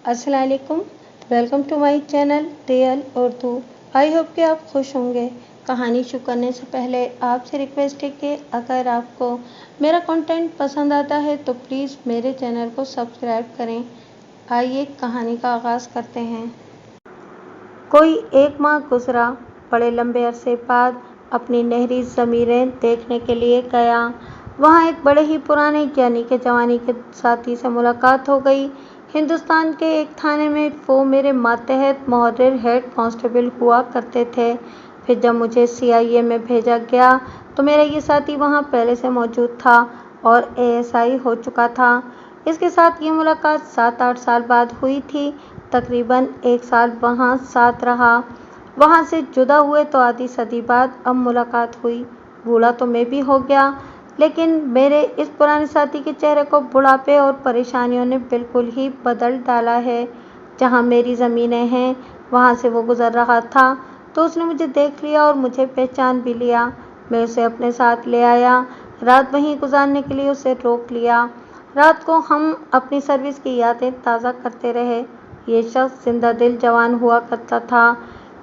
अस्सलाम वालेकुम। Welcome to my channel real Urdu. I hope कि आप खुश होंगे। कहानी शुरू करने से पहले आपसे रिक्वेस्ट है कि अगर आपको मेरा कंटेंट पसंद आता है तो प्लीज़ मेरे चैनल को सब्सक्राइब करें। आइए कहानी का आगाज़ करते हैं। कोई एक माह गुजरा। बड़े लंबे अरसे बाद अपनी नहरी ज़मीरें देखने के लिए गया। वहाँ एक बड़े ही पुराने यानी कि जवानी के साथी से मुलाकात हो गई। हिंदुस्तान के एक थाने में वो मेरे मातहत मुहर्रिर हेड कांस्टेबल हुआ करते थे। फिर जब मुझे CIA में भेजा गया तो मेरा ये साथी वहाँ पहले से मौजूद था और ASI हो चुका था। इसके साथ ये मुलाकात 7-8 साल बाद हुई थी। तकरीबन 1 साल वहाँ साथ रहा। वहाँ से जुदा हुए तो आधी सदी बाद अब मुलाकात हुई। भूला तो मैं भी हो गया, लेकिन मेरे इस पुराने साथी के चेहरे को बुढ़ापे और परेशानियों ने बिल्कुल ही बदल डाला है। जहाँ मेरी ज़मीनें हैं वहाँ से वो गुज़र रहा था तो उसने मुझे देख लिया और मुझे पहचान भी लिया। मैं उसे अपने साथ ले आया। रात वहीं गुजारने के लिए उसे रोक लिया। रात को हम अपनी सर्विस की यादें ताज़ा करते रहे। ये शख्स जिंदा दिल जवान हुआ करता था।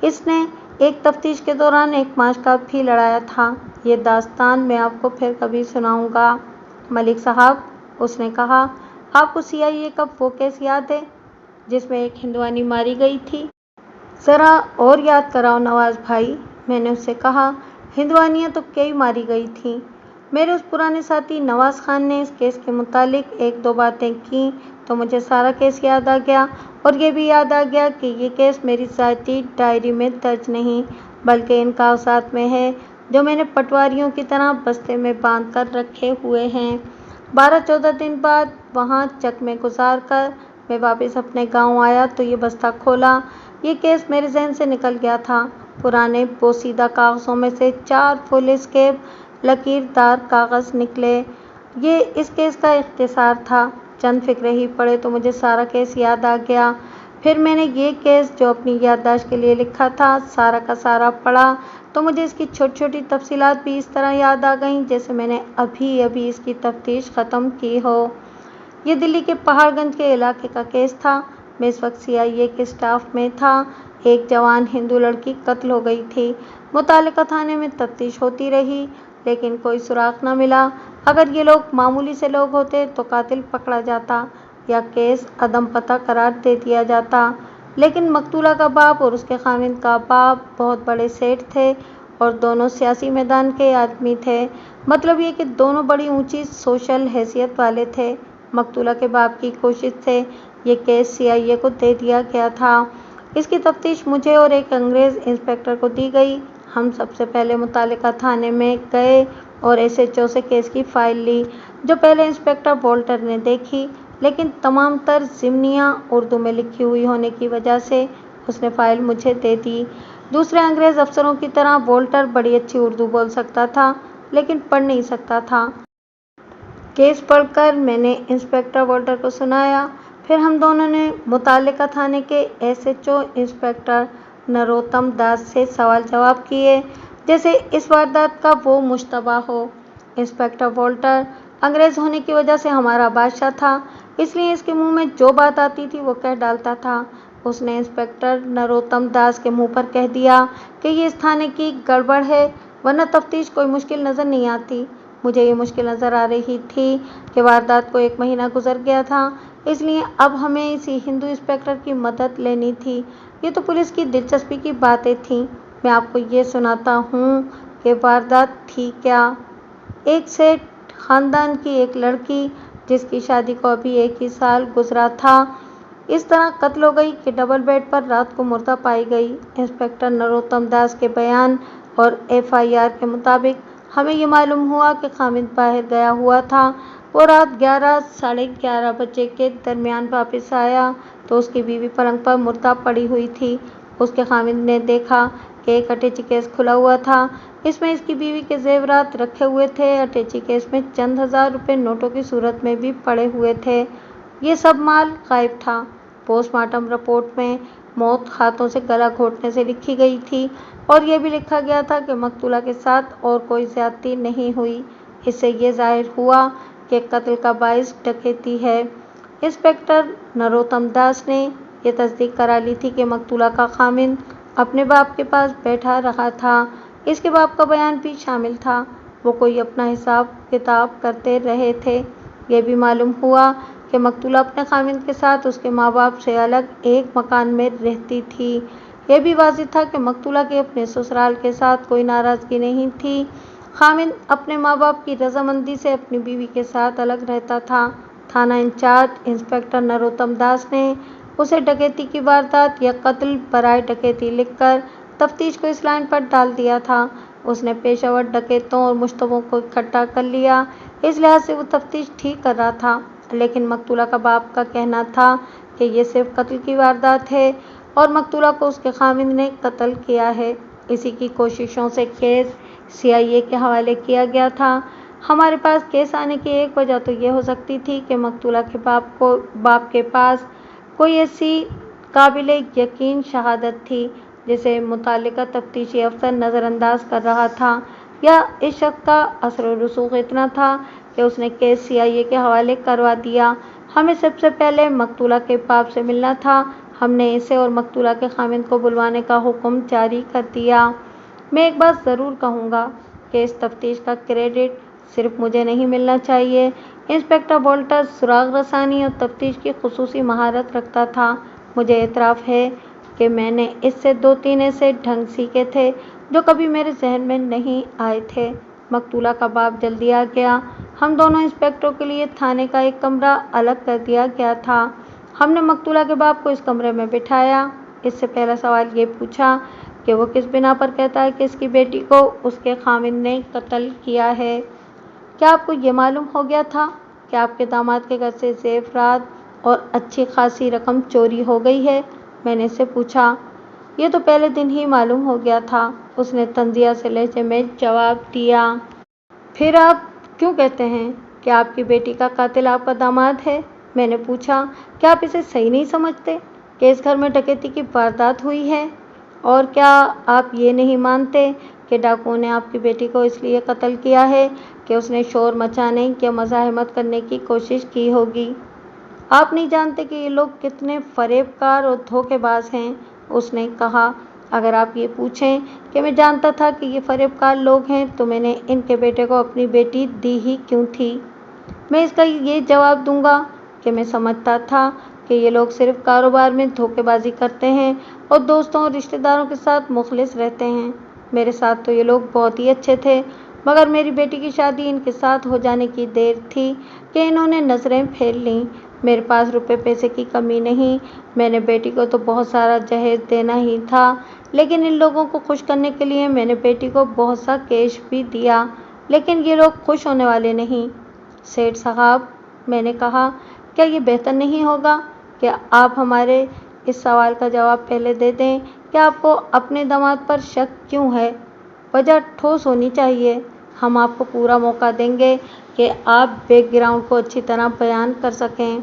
इसने एक तफ्तीश के दौरान एक माशका भी लड़ाया था। ये दास्तान मैं आपको फिर कभी सुनाऊंगा। मलिक साहब, उसने कहा, आपको CIA का वो केस याद है जिसमें एक हिंदुआनी मारी गई थी? ज़रा और याद कराओ नवाज़ भाई, मैंने उससे कहा। हिंदुआनियाँ तो कई मारी गई थीं। मेरे उस पुराने साथी नवाज़ खान ने इस केस के मुतालिक 1-2 बातें की तो मुझे सारा केस याद आ गया और ये भी याद आ गया कि ये केस मेरी ज़ाती डायरी में दर्ज नहीं बल्कि इन कागजात में है जो मैंने पटवारियों की तरह बस्ते में बांध कर रखे हुए हैं। 12-14 दिन बाद वहाँ चक में गुजार कर मैं वापस अपने गांव आया तो ये बस्ता खोला। ये केस मेरे जहन से निकल गया था। पुराने पोसीदा कागज़ों में से 4 फुल स्केप लकीरदार कागज़ निकले। ये इस केस का इख्तिसार था। चंद फिक्रे ही पढ़े तो मुझे सारा केस याद आ गया। फिर मैंने ये केस जो अपनी याददाश्त के लिए लिखा था सारा का सारा पढ़ा तो मुझे इसकी छोटी छोटी तफसीलात भी इस तरह याद आ गईं जैसे मैंने अभी अभी इसकी तफ्तीश ख़त्म की हो। ये दिल्ली के पहाड़गंज के इलाके का केस था। मैं इस वक्त CIA के स्टाफ में था। एक जवान हिंदू लड़की कत्ल हो गई थी। मुतालिका थाने में तफ्तीश होती रही लेकिन कोई सुराग न मिला। अगर ये लोग मामूली से लोग होते तो कातिल पकड़ा जाता या केस अदम पता करार दे दिया जाता, लेकिन मकतूला का बाप और उसके खाविंद का बाप बहुत बड़े सेठ थे और दोनों सियासी मैदान के आदमी थे। मतलब ये कि दोनों बड़ी ऊंची सोशल हैसियत वाले थे। मकतूला के बाप की कोशिश से ये केस CIA को दे दिया गया था। इसकी तफ्तीश मुझे और एक अंग्रेज़ इंस्पेक्टर को दी गई। हम सबसे पहले मुतालिका थाने में गए और SHO से केस की फ़ाइल ली जो पहले इंस्पेक्टर वोल्टर ने देखी, लेकिन तमाम तर ज़िम्नियाँ उर्दू में लिखी हुई होने की वजह से उसने फ़ाइल मुझे दे दी। दूसरे अंग्रेज़ अफसरों की तरह वोल्टर बड़ी अच्छी उर्दू बोल सकता था लेकिन पढ़ नहीं सकता था। केस पढ़कर मैंने इंस्पेक्टर वोल्टर को सुनाया। फिर हम दोनों ने मुतालिका थाने के SHO इंस्पेक्टर नरोत्तम दास से सवाल जवाब किए जैसे इस वारदात का वो मुश्तबा हो। इंस्पेक्टर वोल्टर अंग्रेज़ होने की वजह से हमारा बादशाह था, इसलिए इसके मुंह में जो बात आती थी वो कह डालता था। उसने इंस्पेक्टर नरोत्तम दास के मुंह पर कह दिया कि ये इस थाने की गड़बड़ है, वरना तफ्तीश कोई मुश्किल नज़र नहीं आती। मुझे ये मुश्किल नज़र आ रही थी कि वारदात को 1 महीना गुजर गया था, इसलिए अब हमें इसी हिंदू इंस्पेक्टर की मदद लेनी थी। ये तो पुलिस की दिलचस्पी की बातें थीं। मैं आपको ये सुनाता हूँ कि वारदात थी क्या। एक सेठ ख़ानदान की एक लड़की जिसकी शादी को अभी 1 ही साल गुजरा था इस तरह कत्ल हो गई कि डबल बेड पर रात को मुर्दा पाई गई। इंस्पेक्टर नरोत्तम दास के बयान और FIR के मुताबिक हमें ये मालूम हुआ कि खामिद बाहर गया हुआ था। वो रात 11 साढ़े 11 बजे के दरमियान वापस आया तो उसकी बीवी पलंग पर मुर्दा पड़ी हुई थी। उसके खामिद ने देखा कि एक अटैची केस खुला हुआ था। इसमें इसकी बीवी के जेवरात रखे हुए थे। अटैची केस में चंद हज़ार रुपये नोटों की सूरत में भी पड़े हुए थे। ये सब माल गायब था। पोस्टमार्टम रिपोर्ट में मौत हाथों से गला घोटने से लिखी गई थी और यह भी लिखा गया था कि मकतूला के साथ और कोई ज्यादती नहीं हुई। इससे ये जाहिर हुआ कि कत्ल का बाइस डकैती है। इंस्पेक्टर नरोत्तम दास ने यह तस्दीक करा ली थी कि मकतूला का खामिंद अपने बाप के पास बैठा रहा था। इसके बाप का बयान भी शामिल था। वो कोई अपना हिसाब किताब करते रहे थे। यह भी मालूम हुआ कि मकतूला अपने खामिंद के साथ उसके माँ बाप से अलग एक मकान में रहती थी। यह भी वाज़िह था कि मकतूला की अपने ससुराल के साथ कोई नाराज़गी नहीं थी। खामिंद अपने माँ बाप की रजामंदी से अपनी बीवी के साथ अलग रहता था। थाना इंचार्ज इंस्पेक्टर नरोत्तम दास ने उसे डकैती की वारदात या कत्ल बराए डकैती लिखकर तफ्तीश को इस लाइन पर डाल दिया था। उसने पेशावर डकैतों और मुश्तबों को इकट्ठा कर लिया। इस लिहाज से वो तफ्तीश ठीक कर रहा था। लेकिन मकतूला का बाप का कहना था कि ये सिर्फ कत्ल की वारदात है और मकतूला को उसके खामिंद ने कत्ल किया है। इसी की कोशिशों से केस CIA के हवाले किया गया था। हमारे पास केस आने की एक वजह तो ये हो सकती थी कि मकतूला के बाप के पास कोई ऐसी काबिल यकीन शहादत थी जिसे मुतल्लिका तफ्तीशी अफसर नज़रअंदाज कर रहा था, या इस शख्स का असर व रसूख इतना था कि उसने केस CIA के हवाले करवा दिया। हमें सबसे पहले मकतूला के बाप से मिलना था। हमने इसे और मकतूला के खामिंद को बुलवाने का हुक्म जारी कर दिया। मैं एक बात ज़रूर कहूँगा कि इस तफ्तीश का क्रेडिट सिर्फ मुझे नहीं मिलना चाहिए। इंस्पेक्टर वॉल्टर सुराग रसानी और तफ्तीश की खुसूसी महारत रखता था। मुझे एतराफ़ है कि मैंने इससे 2-3 ऐसे ढंग सीखे थे जो कभी मेरे जहन में नहीं आए थे। मकतूला का बाप जल्दी आ गया। हम दोनों इंस्पेक्टरों के लिए थाने का एक कमरा अलग कर दिया गया था। हमने मकतूला के बाप को इस कमरे में बिठाया। इससे पहला सवाल ये पूछा कि वो किस बिना पर कहता है कि इसकी बेटी को उसके खामिंद ने कत्ल किया है। क्या आपको ये मालूम हो गया था कि आपके दामाद के घर से ज़ेवरात और अच्छी खासी रकम चोरी हो गई है? मैंने इससे पूछा। ये तो पहले दिन ही मालूम हो गया था, उसने तंजिया से लहजे में जवाब दिया। फिर आप क्यों कहते हैं कि आपकी बेटी का कातिल आपका दामाद है? मैंने पूछा। क्या आप इसे सही नहीं समझते कि इस घर में डकैती की वारदात हुई है? और क्या आप ये नहीं मानते कि डाकुओं ने आपकी बेटी को इसलिए कत्ल किया है कि उसने शोर मचाने या मज़ाहमत करने की कोशिश की होगी? आप नहीं जानते कि ये लोग कितने फरेबकार और धोखेबाज हैं, उसने कहा। अगर आप ये पूछें कि मैं जानता था कि ये फरेबकार लोग हैं तो मैंने इनके बेटे को अपनी बेटी दी ही क्यों थी? मैं इसका ये जवाब दूंगा कि मैं समझता था कि ये लोग सिर्फ कारोबार में धोखेबाजी करते हैं और दोस्तों और रिश्तेदारों के साथ मुखलिस रहते हैं। मेरे साथ तो ये लोग बहुत ही अच्छे थे, मगर मेरी बेटी की शादी इनके साथ हो जाने की देर थी कि इन्होंने नज़रें फेर लीं। मेरे पास रुपए पैसे की कमी नहीं, मैंने बेटी को तो बहुत सारा जहेज देना ही था, लेकिन इन लोगों को खुश करने के लिए मैंने बेटी को बहुत सा कैश भी दिया, लेकिन ये लोग खुश होने वाले नहीं। सेठ साहब, मैंने कहा, क्या ये बेहतर नहीं होगा कि आप हमारे इस सवाल का जवाब पहले दे दें कि आपको अपने दामाद पर शक क्यों है? वजह ठोस होनी चाहिए। हम आपको पूरा मौका देंगे कि आप बैकग्राउंड को अच्छी तरह बयान कर सकें।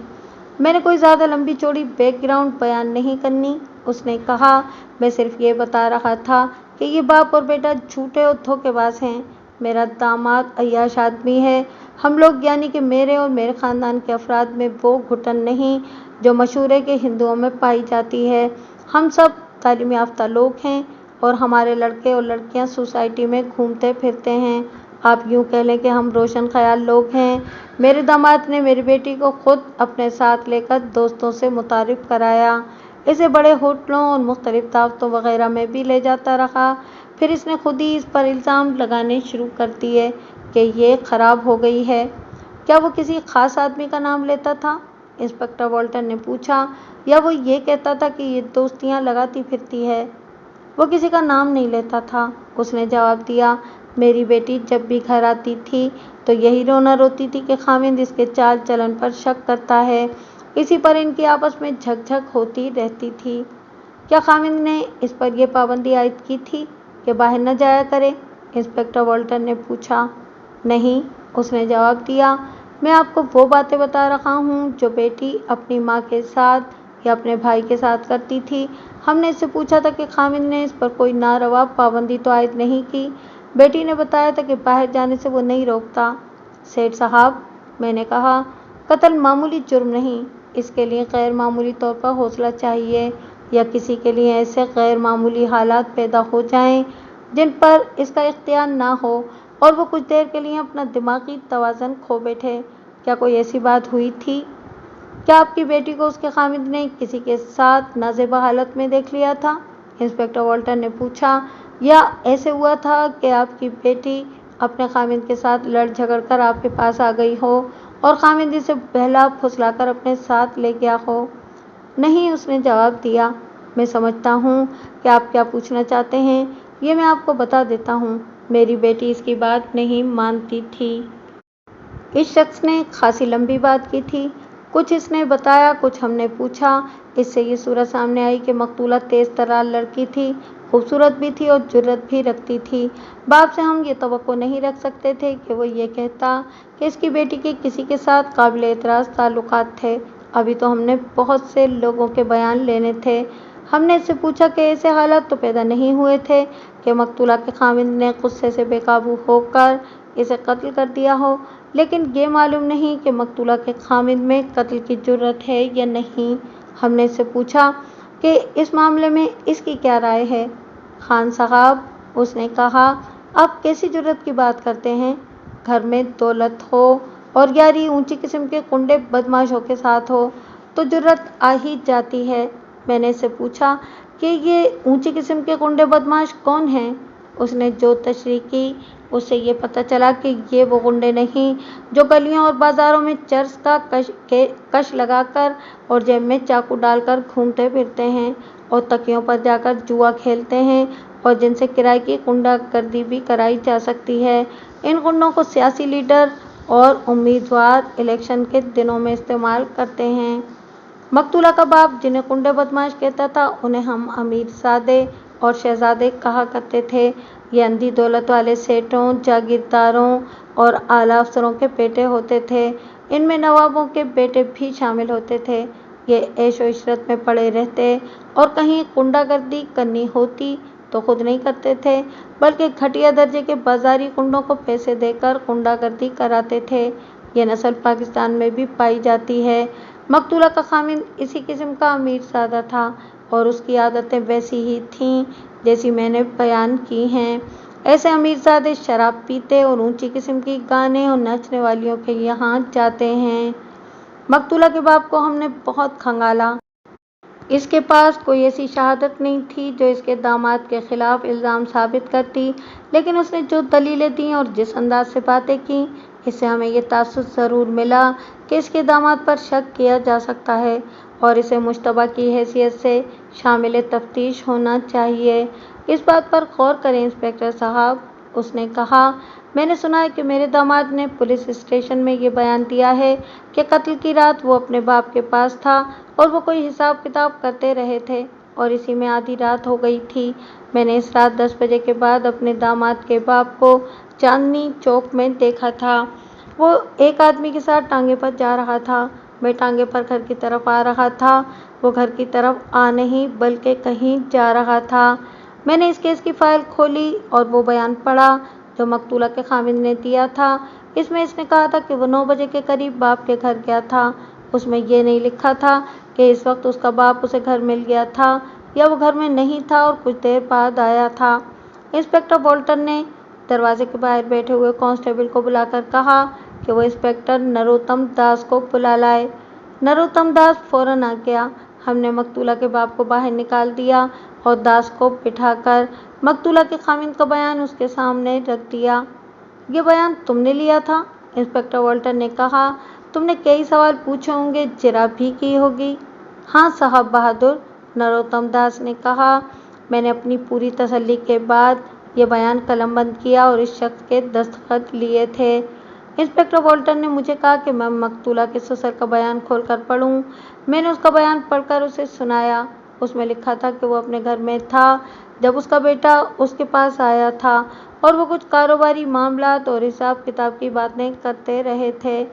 मैंने कोई ज़्यादा लंबी चौड़ी बैकग्राउंड बयान नहीं करनी, उसने कहा। मैं सिर्फ ये बता रहा था कि ये बाप और बेटा झूठे और धोखेबाज हैं। मेरा दामाद अय्याश आदमी है। हम लोग यानी कि मेरे और मेरे ख़ानदान के अफराद में वो घुटन नहीं जो मशहूरे के हिंदुओं में पाई जाती है। हम सब तालीम याफ्ता लोग हैं और हमारे लड़के और लड़कियां सोसाइटी में घूमते फिरते हैं। आप यूँ कह लें कि हम रोशन ख्याल लोग हैं। मेरे दामाद ने मेरी बेटी को खुद अपने साथ लेकर दोस्तों से मुतारिफ कराया। इसे बड़े होटलों और मुख्तलिफ दावतों वगैरह में भी ले जाता रहा। फिर इसने खुद ही इस पर इल्ज़ाम लगाने शुरू कर दिए कि ये ख़राब हो गई है। क्या वो किसी ख़ास आदमी का नाम लेता था? इंस्पेक्टर वॉल्टर ने पूछा। या वो ये कहता था कि ये दोस्तियाँ लगाती फिरती है? वो किसी का नाम नहीं लेता था, उसने जवाब दिया। मेरी बेटी जब भी घर आती थी तो यही रोना रोती थी कि खामिंद इसके चाल चलन पर शक करता है। इसी पर इनकी आपस में झकझक होती रहती थी। क्या खामिंद ने इस पर यह पाबंदी आयद की थी कि बाहर न जाया करे? इंस्पेक्टर वॉल्टर ने पूछा। नहीं, उसने जवाब दिया। मैं आपको वो बातें बता रहा हूँ जो बेटी अपनी माँ के साथ या अपने भाई के साथ करती थी। हमने इससे पूछा था कि खामिंद ने इस पर कोई नारवा पाबंदी तो आयद नहीं की। बेटी ने बताया था कि बाहर जाने से वो नहीं रोकता। सेठ साहब, मैंने कहा, कत्ल मामूली जुर्म नहीं, اس کے لیے غیر معمولی طور پر حوصلہ چاہیے، یا کسی کے لیے ایسے غیر معمولی حالات پیدا ہو جائیں جن پر اس کا اختیار نہ ہو اور وہ کچھ دیر کے لیے اپنا دماغی توازن کھو بیٹھے۔ کیا کوئی ایسی بات ہوئی تھی؟ کیا آپ کی بیٹی کو اس کے خامند نے کسی کے ساتھ نازیبا حالت میں دیکھ لیا تھا؟ انسپکٹر والٹر نے پوچھا۔ یا ایسے ہوا تھا کہ آپ کی بیٹی اپنے خامند کے ساتھ لڑ جھگڑ کر آپ کے پاس آ گئی ہو اور خامند اسے بہلا پھسلا کر اپنے ساتھ لے گیا ہو؟ نہیں، اس نے جواب دیا۔ میں سمجھتا ہوں کہ آپ کیا پوچھنا چاہتے ہیں، یہ میں آپ کو بتا دیتا ہوں۔ میری بیٹی اس کی بات نہیں مانتی تھی۔ اس شخص نے خاصی لمبی بات کی تھی۔ کچھ اس نے بتایا، کچھ ہم نے پوچھا۔ اس سے یہ صورت سامنے آئی کہ مقتولہ تیز ترار لڑکی تھی، خوبصورت بھی تھی اور جرأت بھی رکھتی تھی۔ باپ سے ہم یہ توقع نہیں رکھ سکتے تھے کہ وہ یہ کہتا کہ اس کی بیٹی کے کسی کے ساتھ قابل اعتراض تعلقات تھے۔ ابھی تو ہم نے بہت سے لوگوں کے بیان لینے تھے۔ ہم نے اس سے پوچھا کہ ایسے حالات تو پیدا نہیں ہوئے تھے کہ مقتولہ کے خامند نے غصے سے بے قابو ہو کر اسے قتل کر دیا ہو، لیکن یہ معلوم نہیں کہ مقتولہ کے خامند میں قتل کی جرأت ہے یا نہیں۔ ہم نے اس سے پوچھا کہ اس معاملے میں اس کی کیا رائے ہے۔ خان صاحب، اس نے کہا، آپ کیسی جرأت کی بات کرتے ہیں؟ گھر میں دولت ہو اور یاری اونچی قسم کے غنڈے بدماشوں کے ساتھ ہو تو جرأت آ ہی جاتی ہے۔ میں نے اس سے پوچھا کہ یہ اونچی قسم کے غنڈے بدماش کون ہیں؟ اس نے جو تشریح کی اس سے یہ پتہ چلا کہ یہ وہ غنڈے نہیں جو گلیوں اور بازاروں میں چرس کا کش لگا کر اور جیب میں چاقو ڈال کر گھومتے پھرتے ہیں اور تکیوں پر جا کر جوا کھیلتے ہیں اور جن سے کرائے کی غنڈہ گردی بھی کرائی جا سکتی ہے۔ ان غنڈوں کو سیاسی لیڈر اور امیدوار الیکشن کے دنوں میں استعمال کرتے ہیں۔ مقتولہ کا باپ جنہیں غنڈے بدماش کہتا تھا، انہیں ہم امیر زادے اور شہزادے کہا کرتے تھے۔ یہ اندھی دولت والے سیٹوں، جاگیرداروں اور اعلیٰ افسروں کے بیٹے ہوتے تھے۔ ان میں نوابوں کے بیٹے بھی شامل ہوتے تھے۔ یہ عیش و عشرت میں پڑے رہتے اور کہیں غنڈہ گردی کرنی ہوتی تو خود نہیں کرتے تھے، بلکہ گھٹیا درجے کے بازاری غنڈوں کو پیسے دے کر غنڈہ گردی کراتے تھے۔ یہ نسل پاکستان میں بھی پائی جاتی ہے۔ مقتولہ کا خامند اسی قسم کا امیر زادہ تھا اور اس کی عادتیں ویسی ہی تھیں جیسی میں نے بیان کی ہیں۔ ایسے امیر زادے شراب پیتے اور اونچی قسم کی گانے اور ناچنے والیوں کے یہاں جاتے ہیں۔ مقتولہ کے باپ کو ہم نے بہت کھنگالا۔ اس کے پاس کوئی ایسی شہادت نہیں تھی جو اس کے داماد کے خلاف الزام ثابت کرتی، لیکن اس نے جو دلیلیں دیں اور جس انداز سے باتیں کیں، اس سے ہمیں یہ تاثر ضرور ملا کہ اس کے داماد پر شک کیا جا سکتا ہے اور اسے مشتبہ کی حیثیت سے شامل تفتیش ہونا چاہیے۔ اس بات پر غور کریں انسپکٹر صاحب، اس نے کہا۔ میں نے سنا ہے کہ میرے داماد نے پولیس اسٹیشن میں یہ بیان دیا ہے کہ قتل کی رات وہ اپنے باپ کے پاس تھا اور وہ کوئی حساب کتاب کرتے رہے تھے اور اسی میں آدھی رات ہو گئی تھی۔ میں نے اس رات 10 بجے کے بعد اپنے داماد کے باپ کو چاندنی چوک میں دیکھا تھا۔ وہ ایک آدمی کے ساتھ ٹانگے پر جا رہا تھا۔ میں ٹانگے پر گھر کی طرف آ رہا تھا، وہ گھر کی طرف آ نہیں بلکہ کہیں جا رہا تھا۔ میں نے اس کیس کی فائل کھولی اور وہ بیان پڑھا جو مقتولہ کے خامند نے دیا تھا۔ اس میں اس نے کہا تھا کہ وہ 9 بجے کے قریب باپ کے گھر گیا تھا۔ اس میں یہ نہیں لکھا تھا کہ اس وقت اس کا باپ اسے گھر مل گیا تھا یا وہ گھر میں نہیں تھا اور کچھ دیر بعد آیا تھا۔ انسپکٹر والٹر نے دروازے کے باہر بیٹھے ہوئے کانسٹیبل کو بلا کر کہا کہ وہ انسپکٹر نروتم داس کو بلا لائے۔ نروتم داس فوراً آ گیا۔ ہم نے مقتولہ کے باپ کو باہر نکال دیا اور داس کو بٹھا کر مقتولہ کے خامند کا بیان اس کے سامنے رکھ دیا۔ یہ بیان تم نے لیا تھا؟ انسپکٹر والٹر نے کہا۔ تم نے کئی سوال پوچھے ہوں گے، جرح بھی کی ہوگی۔ ہاں صاحب بہادر، نروتم داس نے کہا۔ میں نے اپنی پوری تسلی کے بعد یہ بیان قلم بند کیا اور اس شخص کے دستخط لیے تھے۔ انسپکٹر والٹر نے مجھے کہا کہ میں مقتولہ کے سسر کا بیان کھول کر پڑھوں۔ میں نے اس کا بیان پڑھ کر اسے سنایا۔ اس میں لکھا تھا کہ وہ اپنے گھر میں تھا جب اس کا بیٹا اس کے پاس آیا تھا اور وہ کچھ کاروباری معاملات اور حساب کتاب کی باتیں کرتے رہے تھے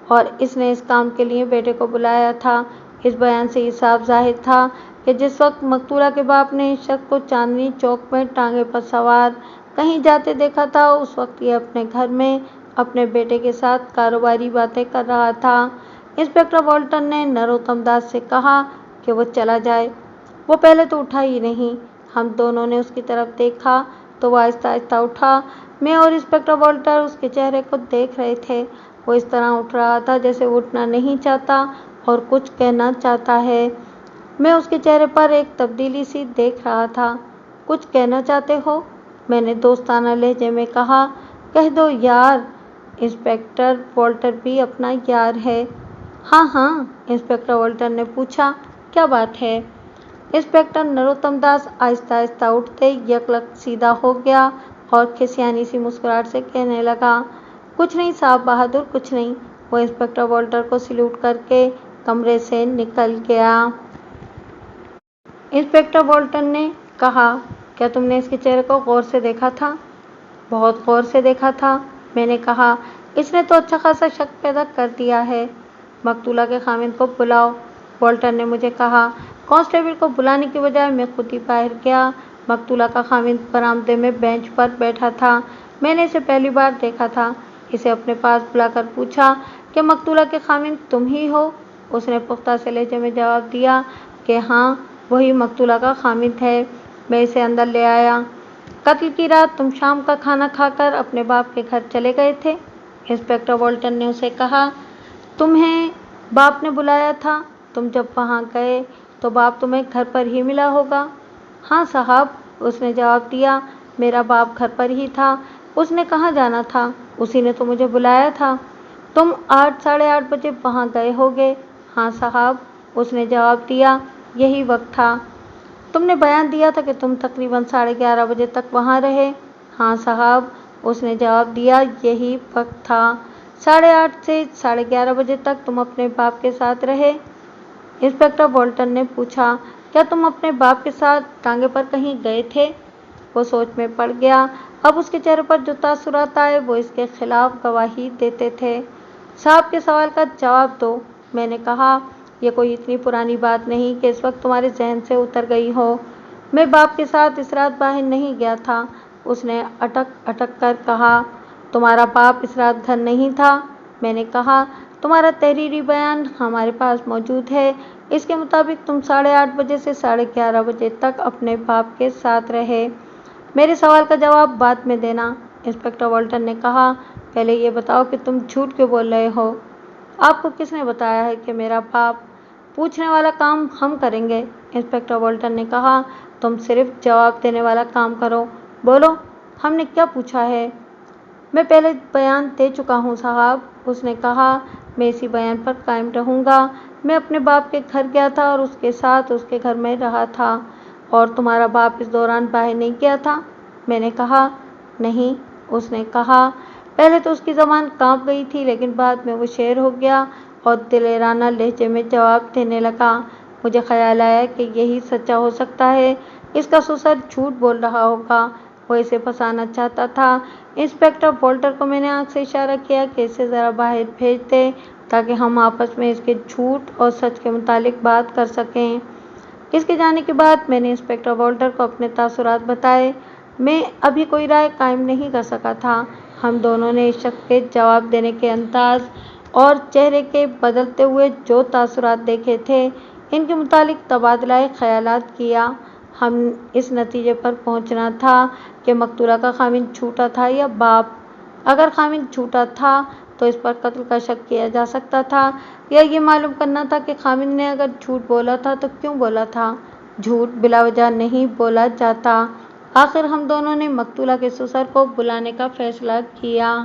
اور اس نے اس کام کے لیے بیٹے کو بلایا تھا۔ اس بیان سے یہ صاف ظاہر تھا کہ جس وقت مقتولہ کے باپ نے اس شخص کو چاندنی چوک میں ٹانگے پر سوار کہیں جاتے دیکھا تھا، اس وقت یہ اپنے گھر میں اپنے بیٹے کے ساتھ کاروباری باتیں کر رہا تھا۔ इंस्पेक्टर वॉल्टन ने नरोत्तम दास से कहा कि वो चला जाए। वो पहले तो उठा ही नहीं। हम दोनों ने उसकी तरफ देखा तो वो आहिस्ता आहिस्ता उठा। मैं और इंस्पेक्टर वॉल्टर उसके चेहरे को देख रहे थे। वो इस तरह उठ रहा था जैसे वो उठना नहीं चाहता और कुछ कहना चाहता है। मैं उसके चेहरे पर एक तब्दीली सी देख रहा था। कुछ कहना चाहते हो? मैंने दोस्ताना लहजे में कहा। कह दो यार, इंस्पेक्टर वॉल्टर भी अपना यार है। हाँ हाँ, इंस्पेक्टर वॉल्टर ने पूछा, क्या बात है? इंस्पेक्टर नरोत्तम दास आहिस्ता आहिस्ता उठते यकलक सीधा हो गया और खिसियानी सी मुस्कुराहट से कहने लगा, कुछ नहीं साहब बहादुर, कुछ नहीं। वो इंस्पेक्टर वॉल्टर को सल्यूट करके कमरे से निकल गया। इंस्पेक्टर वॉल्टर ने कहा, क्या तुमने इसके चेहरे को गौर से देखा था? बहुत गौर से देखा था। मैंने कहा, इसने तो अच्छा खासा शक पैदा कर दिया है। मकतूला के खामिद को बुलाओ। वॉल्टर ने मुझे कहा। कांस्टेबल को बुलाने की बजाय मैं खुद ही बाहर गया। मकतूला का खामिद बरामदे में बेंच पर बैठा था। मैंने इसे पहली बार देखा था। इसे अपने पास बुलाकर पूछा, क्या मकतूला के खामिद तुम ही हो? उसने पुख्ता से लहजे में जवाब दिया कि हाँ, वही मकतूला का खामिद है। मैं इसे अंदर ले आया। कत्ल की रात तुम शाम का खाना खाकर अपने बाप के घर चले गए थे? इंस्पेक्टर वॉल्टर ने उसे कहा। तुम्हें बाप ने बुलाया था? तुम जब वहाँ गए तो बाप तुम्हें घर पर ही मिला होगा। हाँ साहब, उसने जवाब दिया। मेरा बाप घर पर ही था। उसने कहाँ जाना था? उसी ने तो मुझे बुलाया था। तुम 8 साढ़े 8 बजे वहाँ गए होगे। हाँ साहब, उसने जवाब दिया। यही वक्त था। तुमने बयान दिया था कि तुम तकरीबन 11:30 बजे तक वहाँ रहे। हाँ साहब, उसने जवाब दिया। यही वक्त था। 8:30 से 11:30 बजे तक तुम अपने बाप के साथ रहे? इंस्पेक्टर वॉल्टर ने पूछा। क्या तुम अपने बाप के साथ टांगे पर कहीं गए थे? वो सोच में पड़ गया। अब उसके चेहरे पर जो तासुरात आए वो इसके खिलाफ गवाही देते थे। साहब के सवाल का जवाब दो, मैंने कहा। ये कोई इतनी पुरानी बात नहीं कि इस वक्त तुम्हारे जहन से उतर गई हो। मैं बाप के साथ इस रात बाहर नहीं गया था। उसने अटक अटक कर कहा। तुम्हारा बाप इस रात घर नहीं था? मैंने कहा। तुम्हारा तहरीरी बयान हमारे पास मौजूद है। इसके मुताबिक तुम 8:30 बजे से 11:30 बजे तक अपने बाप के साथ रहे। मेरे सवाल का जवाब बाद में देना, इंस्पेक्टर वॉल्टर ने कहा। पहले ये बताओ कि तुम झूठ क्यों बोल रहे हो? आपको किसने बताया है कि मेरा बाप? पूछने वाला काम हम करेंगे, इंस्पेक्टर वॉल्टर ने कहा। तुम सिर्फ जवाब देने वाला काम करो। बोलो, हमने क्या पूछा है? मैं पहले बयान दे चुका हूँ साहब, उसने कहा। मैं इसी बयान पर कायम रहूँगा। मैं अपने बाप के घर गया था और उसके साथ उसके घर में रहा था। और तुम्हारा बाप इस दौरान बाहर नहीं गया था? मैंने कहा। नहीं, उसने कहा। पहले तो उसकी ज़बान कांप गई थी, लेकिन बाद में वो शेर हो गया और दिलेराना लहजे में जवाब देने लगा। मुझे ख्याल आया कि यही सच्चा हो सकता है। इसका ससुर झूठ बोल रहा होगा। वो इसे फंसाना चाहता था। इंस्पेक्टर वॉल्टर को मैंने आंख से इशारा किया कि इसे ज़रा बाहर भेज दे ताकि हम आपस में इसके झूठ और सच के मुतालिक बात कर सकें। इसके जाने के बाद मैंने इंस्पेक्टर वॉल्टर को अपने तासुरात बताए। मैं अभी कोई राय कायम नहीं कर सका था। हम दोनों ने इस शख्स के जवाब देने के अंदाज और चेहरे के बदलते हुए जो तासुरात देखे थे, इनके मुतालिक तबादला ख्यालात किया। हम इस नतीजे पर पहुंचना था कि मकतूला का खामिद झूठा था या बाप। अगर खामिद झूठा था तो इस पर कत्ल का शक किया जा सकता था, या ये मालूम करना था कि खामिद ने अगर झूठ बोला था तो क्यों बोला था। झूठ बिलावजह नहीं बोला जाता। आखिर हम दोनों ने मकतूला के ससुर को बुलाने का फैसला किया।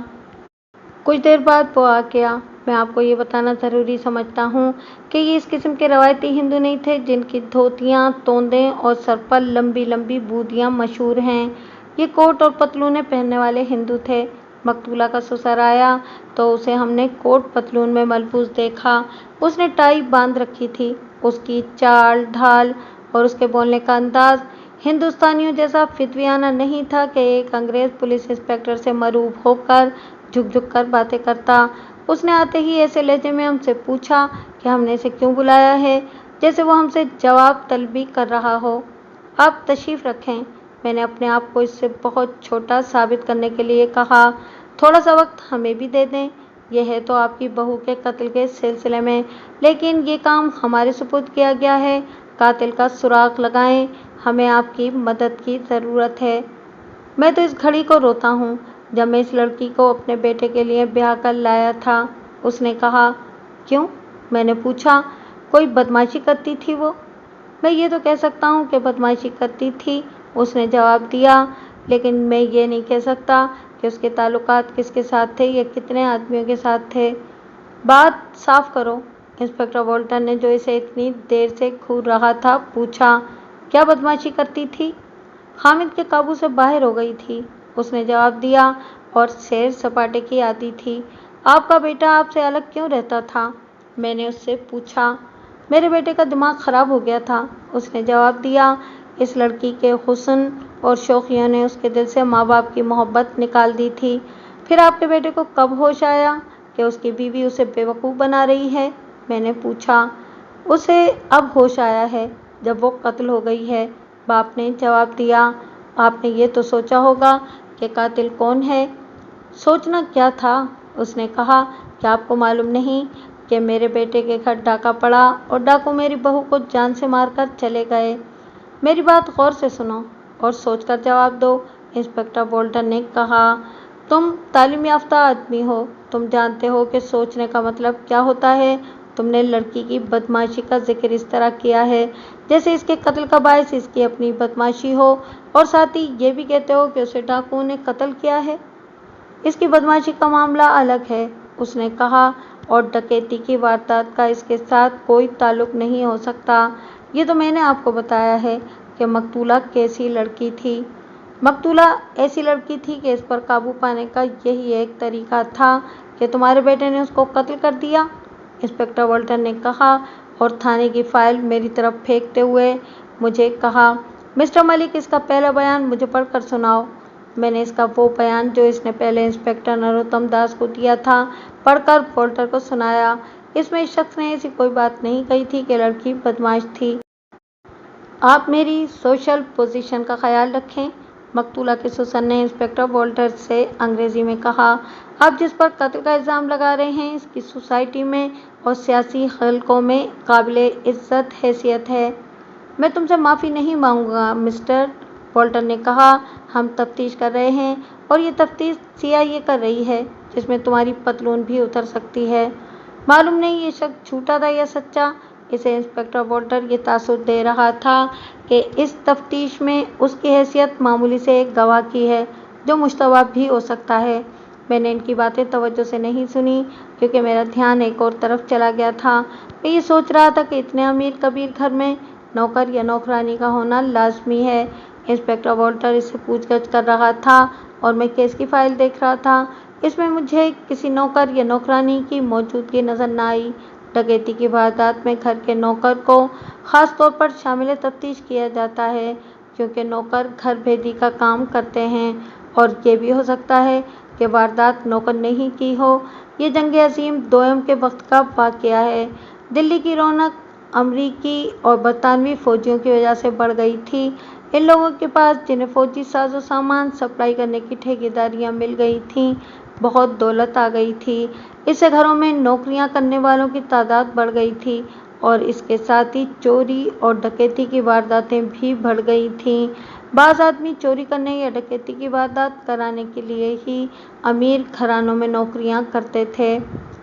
कुछ देर बाद वो आ गया। मैं आपको ये बताना ज़रूरी समझता हूँ कि ये इस किस्म के रवायती हिंदू नहीं थे जिनकी धोतियाँ, तोंदें और सर पर लंबी लंबी बूदियाँ मशहूर हैं। ये कोट और पतलूनें पहनने वाले हिंदू थे। मकतूला का ससुर आया तो उसे हमने कोट पतलून में मलबूस देखा। उसने टाई बांध रखी थी। उसकी चाल ढाल और उसके बोलने का अंदाज हिंदुस्तानियों जैसा फितवियाना नहीं था कि एक अंग्रेज़ पुलिस इंस्पेक्टर से मरूब होकर झुक झुक कर बातें करता। उसने आते ही ऐसे लहजे में हमसे पूछा कि हमने इसे क्यों बुलाया है, जैसे वो हमसे जवाब तलबी कर रहा हो। आप तशरीफ़ रखें, मैंने अपने आप को इससे बहुत छोटा साबित करने के लिए कहा। थोड़ा सा वक्त हमें भी दे दें। یہ ہے تو آپ کی بہو کے قتل کے سلسلے میں، لیکن یہ کام ہمارے سپرد کیا گیا ہے۔ قاتل کا سراغ لگائیں، ہمیں آپ کی مدد کی ضرورت ہے۔ میں تو اس گھڑی کو روتا ہوں جب میں اس لڑکی کو اپنے بیٹے کے لیے بیاہ کر لایا تھا۔ اس نے کہا۔ کیوں؟ میں نے پوچھا۔ کوئی بدمعاشی کرتی تھی وہ؟ میں یہ تو کہہ سکتا ہوں کہ بدمعاشی کرتی تھی، اس نے جواب دیا، لیکن میں یہ نہیں کہہ سکتا کہ اس کے تعلقات کس کے ساتھ تھے یا کتنے آدمیوں کے ساتھ تھے۔ بات صاف کرو، انسپکٹر والٹر نے، جو اسے اتنی دیر سے گھور رہا تھا، پوچھا۔ کیا بدمعاشی کرتی تھی؟ حامد کے قابو سے باہر ہو گئی تھی، اس نے جواب دیا، اور سیر سپاٹے کی عادی تھی۔ آپ کا بیٹا آپ سے الگ کیوں رہتا تھا؟ میں نے اس سے پوچھا۔ میرے بیٹے کا دماغ خراب ہو گیا تھا، اس نے جواب دیا۔ اس لڑکی کے حسن اور شوخیوں نے اس کے دل سے ماں باپ کی محبت نکال دی تھی۔ پھر آپ کے بیٹے کو کب ہوش آیا کہ اس کی بیوی اسے بے وقوف بنا رہی ہے؟ میں نے پوچھا۔ اسے اب ہوش آیا ہے جب وہ قتل ہو گئی ہے، باپ نے جواب دیا۔ آپ نے یہ تو سوچا ہوگا کہ قاتل کون ہے؟ سوچنا کیا تھا، اس نے کہا۔ کیا آپ کو معلوم نہیں کہ میرے بیٹے کے گھر ڈاکہ پڑا اور ڈاکو میری بہو کو جان سے مار کر چلے گئے؟ میری بات غور سے سنو اور سوچ کر جواب دو، انسپکٹر والٹر نے کہا۔ تم تعلیم یافتہ آدمی ہو، تم جانتے ہو کہ سوچنے کا مطلب کیا ہوتا ہے۔ تم نے لڑکی کی بدمعاشی کا ذکر اس طرح کیا ہے جیسے اس کے قتل کا باعث اس کی اپنی بدمعاشی ہو، اور ساتھ ہی یہ بھی کہتے ہو کہ اسے ڈاکوؤں نے قتل کیا ہے۔ اس کی بدمعاشی کا معاملہ الگ ہے، اس نے کہا، اور ڈکیتی کی واردات کا اس کے ساتھ کوئی تعلق نہیں ہو سکتا۔ یہ تو میں نے آپ کو بتایا ہے کہ مقتولہ کیسی لڑکی تھی۔ مقتولہ ایسی لڑکی تھی کہ اس پر قابو پانے کا یہی ایک طریقہ تھا کہ تمہارے بیٹے نے اس کو قتل کر دیا، انسپکٹر والٹر نے کہا، اور تھانے کی فائل میری طرف پھینکتے ہوئے مجھے کہا۔ مسٹر ملک، اس کا پہلا بیان مجھے پڑھ کر سناؤ۔ میں نے اس کا وہ بیان جو اس نے پہلے انسپکٹر نروتم داس کو دیا تھا پڑھ کر والٹر کو سنایا۔ اس میں اس شخص نے ایسی کوئی بات نہیں کہی تھی کہ لڑکی بدمعاش تھی۔ آپ میری سوشل پوزیشن کا خیال رکھیں، مقتولہ کے سسر نے انسپکٹر والٹر سے انگریزی میں کہا۔ آپ جس پر قتل کا الزام لگا رہے ہیں، اس کی سوسائٹی میں اور سیاسی حلقوں میں قابل عزت حیثیت ہے۔ میں تم سے معافی نہیں مانگوں گا، مسٹر، والٹر نے کہا۔ ہم تفتیش کر رہے ہیں، اور یہ تفتیش CIA کر رہی ہے، جس میں تمہاری پتلون بھی اتر سکتی ہے۔ معلوم نہیں یہ شخص جھوٹا تھا یا سچا۔ اسے انسپکٹر والٹر یہ تاثر دے رہا تھا کہ اس تفتیش میں اس کی حیثیت معمولی سے ایک گواہ کی ہے، جو مشتبہ بھی ہو سکتا ہے۔ میں نے ان کی باتیں توجہ سے نہیں سنی کیونکہ میرا دھیان ایک اور طرف چلا گیا تھا۔ میں یہ سوچ رہا تھا کہ اتنے امیر کبیر گھر میں نوکر یا نوکرانی کا ہونا لازمی ہے۔ انسپکٹر والٹر اس سے پوچھ گچھ کر رہا تھا اور میں کیس کی فائل دیکھ رہا تھا۔ اس میں مجھے کسی نوکر یا نوکرانی کی موجودگی نظر نہ آئی۔ ڈکیتی کی واردات میں گھر کے نوکر کو خاص طور پر شامل تفتیش کیا جاتا ہے، کیونکہ نوکر گھر بھیدی کا کام کرتے ہیں، اور یہ بھی ہو سکتا ہے کہ واردات نوکر نے ہی کی ہو۔ یہ جنگ عظیم دوئم کے وقت کا واقعہ ہے۔ دلی کی رونق امریکی اور برطانوی فوجیوں کی وجہ سے بڑھ گئی تھی۔ ان لوگوں کے پاس، جنہیں فوجی ساز و سامان سپلائی کرنے کی ٹھیکیداریاں مل گئی تھیں، بہت دولت آ گئی تھی۔ اس سے گھروں میں نوکریاں کرنے والوں کی تعداد بڑھ گئی تھی، اور اس کے ساتھ ہی چوری اور ڈکیتی کی وارداتیں بھی بڑھ گئی تھیں۔ بعض آدمی چوری کرنے یا ڈکیتی کی واردات کرانے کے لیے ہی امیر گھرانوں میں نوکریاں کرتے تھے۔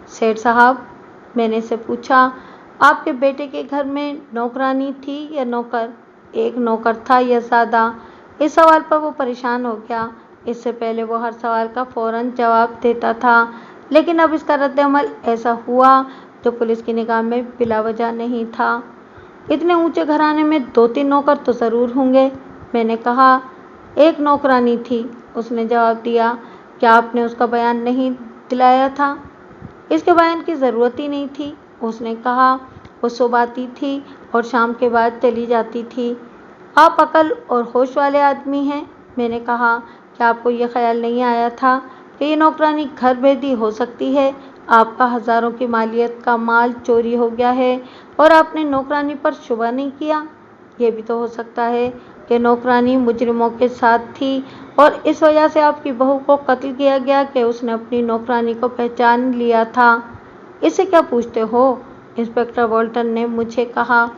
سیٹھ صاحب، میں نے اسے پوچھا، آپ کے بیٹے کے گھر میں نوکرانی تھی یا نوکر؟ ایک نوکر تھا یا زیادہ؟ اس سوال پر وہ پریشان ہو گیا۔ اس سے پہلے وہ ہر سوال کا فوراً جواب دیتا تھا، لیکن اب اس کا رد عمل ایسا ہوا جو پولیس کی نگاہ میں بلا وجہ نہیں تھا۔ اتنے اونچے گھرانے میں 2-3 نوکر تو ضرور ہوں گے، میں نے کہا۔ ایک نوکرانی تھی، اس نے جواب دیا۔ کیا آپ نے اس کا بیان نہیں دلایا تھا؟ اس کے بیان کی ضرورت ہی نہیں تھی، اس نے کہا۔ وہ صبح آتی تھی اور شام کے بعد چلی جاتی تھی۔ آپ عقل اور ہوش والے آدمی ہیں، میں نے کہا۔ کیا آپ کو یہ خیال نہیں آیا تھا کہ یہ نوکرانی گھر بھیدی ہو سکتی ہے؟ آپ کا ہزاروں کی مالیت کا مال چوری ہو گیا ہے اور آپ نے نوکرانی پر شبہ نہیں کیا۔ ये भी तो हो सकता है कि नौकरानी मुजरिमों के साथ थी और इस वजह से आपकी बहू को कत्ल किया गया कि उसने अपनी नौकरानी को पहचान लिया था। इसे क्या पूछते हो? इंस्पेक्टर वॉल्टन ने मुझे कहा।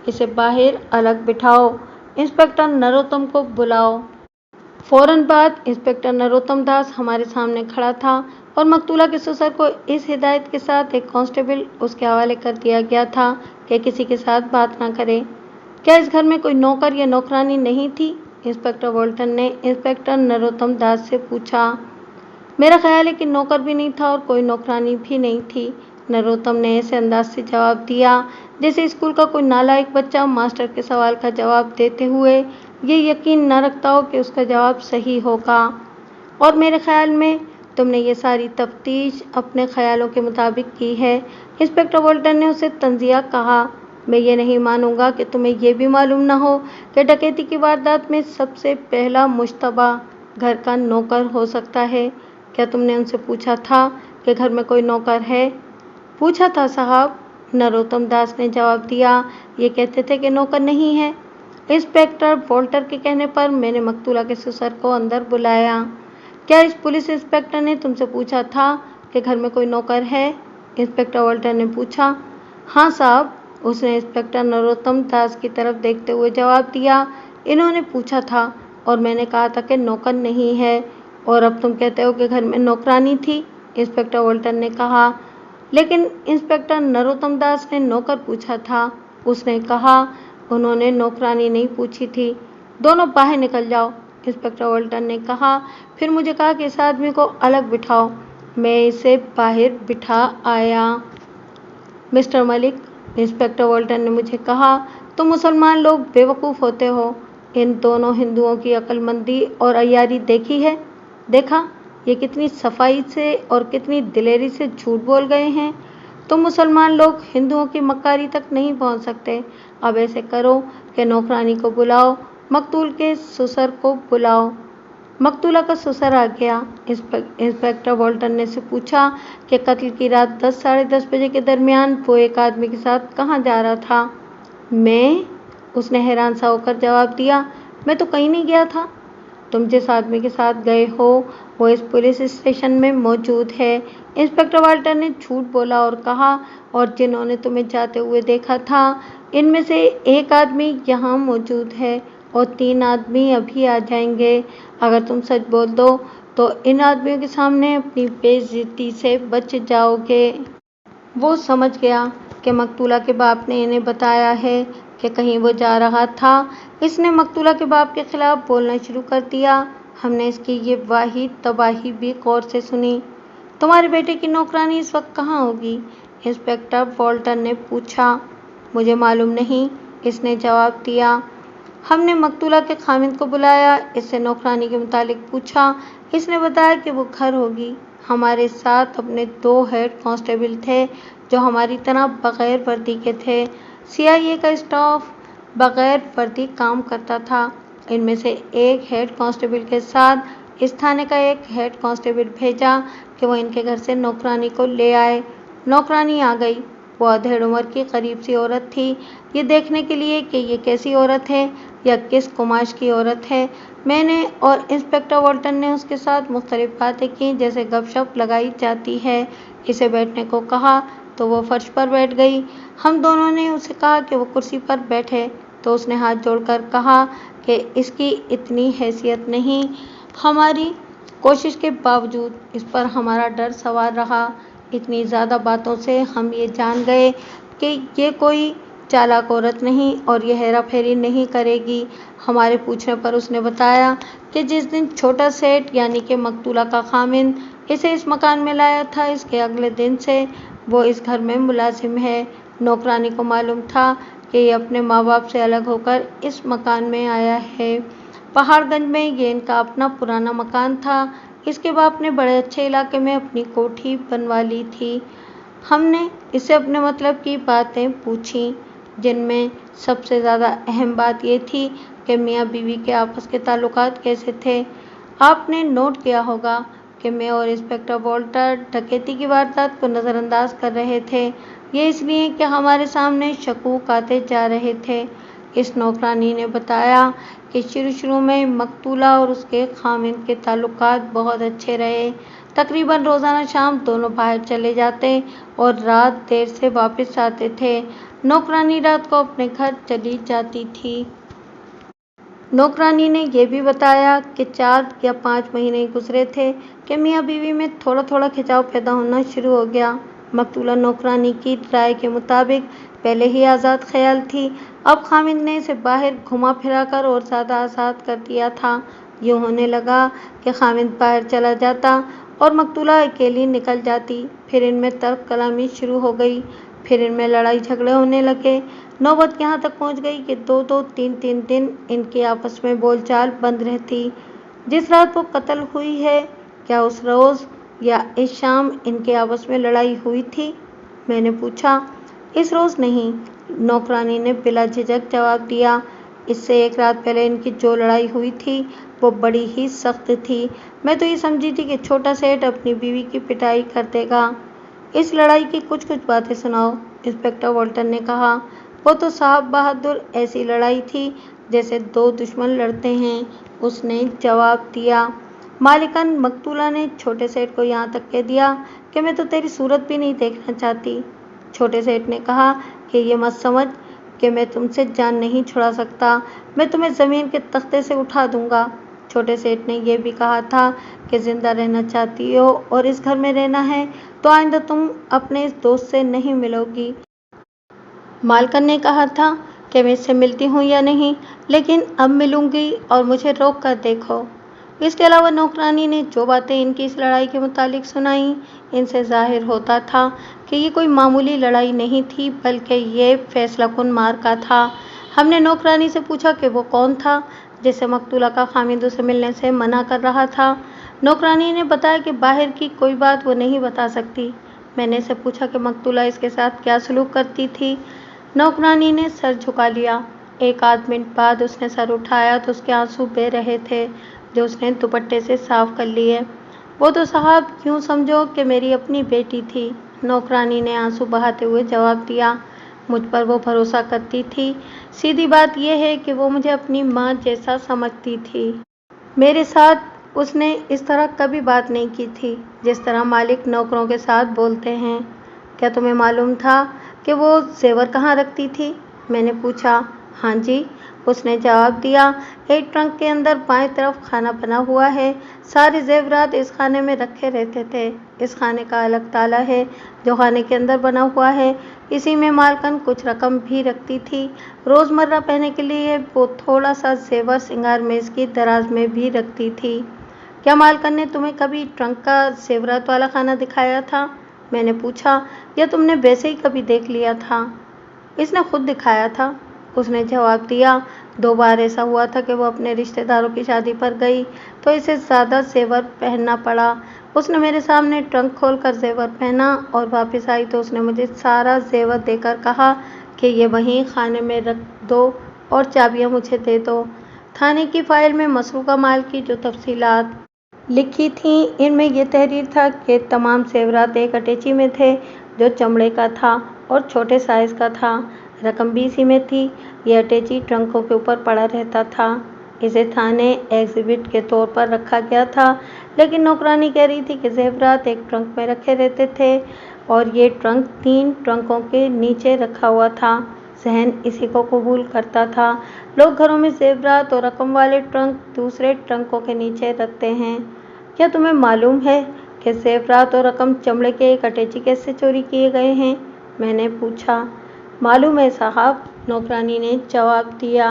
इसे बाहर अलग बिठाओ। इंस्पेक्टर नरोत्तम को बुलाओ। फौरन बाद इंस्पेक्टर नरोत्तम दास हमारे सामने खड़ा था और मकतूला के ससुर को इस हिदायत के साथ एक कांस्टेबल उसके हवाले कर दिया गया था कि किसी के साथ बात ना करे। क्या इस घर में कोई नौकर या नौकरानी नहीं थी? इंस्पेक्टर वॉल्टन ने इंस्पेक्टर नरोत्तम दास से पूछा। मेरा ख्याल है कि नौकर भी नहीं था और कोई नौकरानी भी नहीं थी। नरोत्तम ने ऐसे अंदाज से जवाब दिया जैसे स्कूल का कोई नालायक बच्चा मास्टर के सवाल का जवाब देते हुए ये यकीन न रखता हो कि उसका जवाब सही होगा। और मेरे ख्याल में तुमने ये सारी तफ्तीश अपने ख्यालों के मुताबिक की है। इंस्पेक्टर वॉल्टन ने उसे तंजिया कहा। मैं ये नहीं मानूंगा कि तुम्हें ये भी मालूम न हो कि डकैती की वारदात में सबसे पहला मुश्तबा घर का नौकर हो सकता है। क्या तुमने उनसे पूछा था कि घर में कोई नौकर है? पूछा था साहब, नरोत्तम दास ने जवाब दिया। ये कहते थे कि नौकर नहीं है। इंस्पेक्टर वॉल्टर के कहने पर मैंने मकतूला के ससुर को अंदर बुलाया। क्या इस पुलिस इंस्पेक्टर ने तुमसे पूछा था कि घर में कोई नौकर है? इंस्पेक्टर वॉल्टर ने पूछा। हाँ साहब, उसने इंस्पेक्टर नरोत्तम दास की तरफ देखते हुए जवाब दिया। इन्होंने पूछा था और मैंने कहा था कि नौकर नहीं है। और अब तुम कहते हो कि घर में नौकरानी थी? इंस्पेक्टर वॉल्टर ने कहा। लेकिन इंस्पेक्टर नरोत्तम दास ने नौकर पूछा था। उसने कहा। उन्होंने नौकरानी नहीं पूछी थी। दोनों बाहर निकल जाओ, इंस्पेक्टर वॉल्टर ने कहा। फिर मुझे कहा कि इस आदमी को अलग बिठाओ। मैं इसे बाहर बिठा आया। मिस्टर मलिक, इंस्पेक्टर वॉल्टर ने मुझे कहा, तुम मुसलमान लोग बेवकूफ़ होते हो। इन दोनों हिंदुओं की अक्लमंदी और अय्यारी देखी है? देखा ये कितनी सफाई से और कितनी दिलेरी से झूठ बोल गए हैं। तुम मुसलमान लोग हिंदुओं की मक्कारी तक नहीं पहुंच सकते। अब ऐसे करो कि नौकरानी को बुलाओ, मकतूल के ससुर को बुलाओ। मकतूला का ससुर आ गया। इंस्पेक्टर वॉल्टन ने से पूछा कि कत्ल की रात 10 साढ़े 10 बजे के दरमियान वो एक आदमी के साथ कहाँ जा रहा था? मैं? उसने हैरान सा होकर जवाब दिया। मैं तो कहीं नहीं गया था। तुम जिस आदमी के साथ गए हो वो इस पुलिस स्टेशन में मौजूद है। इंस्पेक्टर वॉल्टर ने झूठ बोला और कहा, और जिन्होंने तुम्हें जाते हुए देखा था इनमें से एक आदमी यहाँ मौजूद है और 3 आदमी अभी आ जाएंगे। अगर तुम सच बोल दो तो इन आदमियों के सामने अपनी बेइज्जती से बच जाओगे। वो समझ गया कि मकतूला के बाप ने इन्हें बताया है कि कहीं वो जा रहा था। इसने मकतूला के बाप के खिलाफ बोलना शुरू कर दिया। हमने इसकी ये वाही तबाही भी गौर से सुनी। तुम्हारे बेटे की नौकरानी इस वक्त कहाँ होगी? इंस्पेक्टर वॉल्टर ने पूछा। मुझे मालूम नहीं, इसने जवाब दिया। हमने मकतूला के खामिद को बुलाया, इससे नौकरानी के मुतालिक पूछा। इसने बताया कि वो घर होगी। हमारे साथ अपने 2 हेड कांस्टेबल थे जो हमारी तरह बग़ैर वर्दी के थे। CIA का स्टाफ बग़ैर वर्दी काम करता था। इनमें से एक हेड कांस्टेबल के साथ इस थाने का एक हेड कांस्टेबल भेजा कि वो इनके घर से नौकरानी को ले आए। नौकरानी आ गई। वो अधेड़ उम्र की करीब सी औरत थी। ये देखने के लिए कि ये कैसी औरत है या किस कुमाश की औरत है, मैंने और इंस्पेक्टर वॉल्टन ने उसके साथ मुख्तलिफ बातें की जैसे गपशप लगाई जाती है। इसे बैठने को कहा तो वो फर्श पर बैठ गई। हम दोनों ने उसे कहा कि वो कुर्सी पर बैठे तो उसने हाथ जोड़कर कहा कि इसकी इतनी हैसियत नहीं। हमारी कोशिश के बावजूद इस पर हमारा डर सवार रहा। इतनी ज़्यादा बातों से हम ये जान गए कि ये कोई चालाक औरत नहीं और ये हेरा फेरी नहीं करेगी। हमारे पूछने पर उसने बताया कि जिस दिन छोटा सेठ यानी कि मकतूला का खामिन इसे इस मकान में लाया था, इसके अगले दिन से वो इस घर में मुलाजिम है। नौकरानी को मालूम था कि ये अपने माँ बाप से अलग होकर इस मकान में आया है। पहाड़गंज में ये इनका अपना पुराना मकान था। इसके बाप ने बड़े अच्छे इलाके में अपनी कोठी बनवा ली थी। हमने इससे अपने मतलब की बातें पूछी, जिनमें सबसे ज़्यादा अहम बात ये थी कि मियाँ बीवी के आपस के ताल्लुकात कैसे थे। आपने नोट किया होगा कि मैं और इंस्पेक्टर वॉल्टर डकैती की वारदात को नज़रअंदाज कर रहे थे। ये इसलिए कि हमारे सामने शकूक आते जा रहे थे। इस नौकरानी ने बताया कि शुरू में मकतूला और उसके खामिद के ताल्लुकात बहुत अच्छे रहे। तकरीबन रोज़ाना शाम दोनों बाहर चले जाते और रात देर से वापस आते थे। नौकरानी रात को अपने घर चली जाती थी। नौकरानी ने यह भी बताया कि 4 या 5 महीने गुजरे थे कि मियाँ बीवी में थोड़ा थोड़ा खिंचाव पैदा होना शुरू हो गया। मकतूला नौकरानी की राय के मुताबिक पहले ही आज़ाद ख्याल थी, अब खामिद ने इसे बाहर घुमा फिरा कर और ज़्यादा आज़ाद कर दिया था। यूँ होने लगा कि खामिद बाहर चला जाता और मकतूला अकेली निकल जाती। फिर इनमें तर्क कलामी शुरू हो गई, फिर इनमें लड़ाई झगड़े होने लगे। नौबत यहाँ तक पहुँच गई कि 2-2, 3-3 दिन इनके आपस में बोलचाल बंद रहती। जिस रात वो कत्ल हुई है, क्या उस रोज़ या इस शाम इनके आपस में लड़ाई हुई थी? मैंने पूछा। इस रोज़ नहीं, नौकरानी ने बिला झिझक जवाब दिया। इससे एक रात पहले इनकी जो लड़ाई हुई थी वो बड़ी ही सख्त थी। मैं तो ये समझी थी कि छोटा सेठ अपनी बीवी की पिटाई कर देगा। इस लड़ाई की कुछ बातें सुनाओ, इंस्पेक्टर वॉल्टर ने कहा। वो तो साहब बहादुर, ऐसी लड़ाई थी जैसे 2 दुश्मन लड़ते हैं, उसने जवाब दिया। मालिकन मकतूला ने छोटे सेठ को यहाँ तक कह दिया कि मैं तो तेरी सूरत भी नहीं देखना चाहती। छोटे सेठ ने कहा कि ये मत समझ कि मैं तुमसे जान नहीं छुड़ा सकता, मैं तुम्हें ज़मीन के तख्ते से उठा दूंगा। छोटे सेठ ने यह भी कहा था कि जिंदा रहना चाहती हो और इस घर में रहना है तो आइंदा तुम अपने इस दोस्त से नहीं मिलोगी। मालकन ने कहा था कि मैं इससे मिलती हूँ या नहीं, लेकिन अब मिलूंगी और मुझे रोक कर देखो। इसके अलावा नौकरानी ने जो बातें इनकी इस लड़ाई के मुतालिक सुनाई, इनसे जाहिर होता था कि ये कोई मामूली लड़ाई नहीं थी, बल्कि ये फैसलाकुन मार्का था। हमने नौकरानी से पूछा कि वो कौन था जिसे मकतूला का खामिद उसे मिलने से मना कर रहा था। नौकरानी ने बताया कि बाहर की कोई बात वो नहीं बता सकती। मैंने इसे पूछा कि मकतूला इसके साथ क्या सलूक करती थी। नौकरानी ने सर झुका लिया। एक आध मिनट बाद उसने सर उठाया तो उसके आंसू बह रहे थे, जो उसने दुपट्टे से साफ कर लिए। वो तो साहब यूँ समझो कि मेरी अपनी बेटी थी, नौकरानी ने आंसू बहाते हुए जवाब दिया। मुझ पर वो भरोसा करती थी। सीधी बात यह है कि वो मुझे अपनी माँ जैसा समझती थी। मेरे साथ उसने इस तरह कभी बात नहीं की थी जिस तरह मालिक नौकरों के साथ बोलते हैं। क्या तुम्हें मालूम था कि वो जेवर कहाँ रखती थी? मैंने पूछा। हाँ जी, उसने जवाब दिया। एक ट्रंक के अंदर बाएं तरफ खाना बना हुआ है, सारे जेवरात इस खाने में रखे रहते थे। इस खाने का अलग ताला है जो खाने के अंदर बना हुआ है। इसी में मालकन कुछ रकम भी रखती थी। रोज़मर्रा पहनने के लिए वो थोड़ा सा जेवर सिंगार मेज की दराज में भी रखती थी। क्या मालकन ने तुम्हें कभी ट्रंक का जेवरात वाला खाना दिखाया था? मैंने पूछा। या तुमने वैसे ही कभी देख लिया था? इसने खुद दिखाया था, उसने जवाब दिया। 2 बार ऐसा हुआ था कि वो अपने रिश्तेदारों की शादी पर गई तो इसे ज़्यादा जेवर पहनना पड़ा। उसने मेरे सामने ट्रंक खोलकर जेवर पहना और वापस आई तो उसने मुझे सारा जेवर देकर कहा कि ये वहीं खाने में रख दो और चाबियाँ मुझे दे दो। थाने की फाइल में मसरूका माल की जो तफसीलात लिखी थी, इनमें यह तहरीर था कि तमाम जेवरात एक अटैची में थे जो चमड़े का था और छोटे साइज़ का था। रकम भी इसी में थी। यह अटैची ट्रंकों के ऊपर पड़ा रहता था। इसे थाने एग्जिबिट के तौर पर रखा गया था, लेकिन नौकरानी कह रही थी कि जेवरात एक ट्रंक में रखे रहते थे और ये ट्रंक 3 ट्रंकों के नीचे रखा हुआ था। जहन इसी को कबूल करता था। लोग घरों में जेवरात और रकम वाले ट्रंक दूसरे ट्रंकों के नीचे रखते हैं। क्या तुम्हें मालूम है कि जेवरात और रकम चमड़े के एक अटैची कैसे चोरी किए गए हैं? मैंने पूछा। मालूम है साहब, नौकरानी ने जवाब दिया।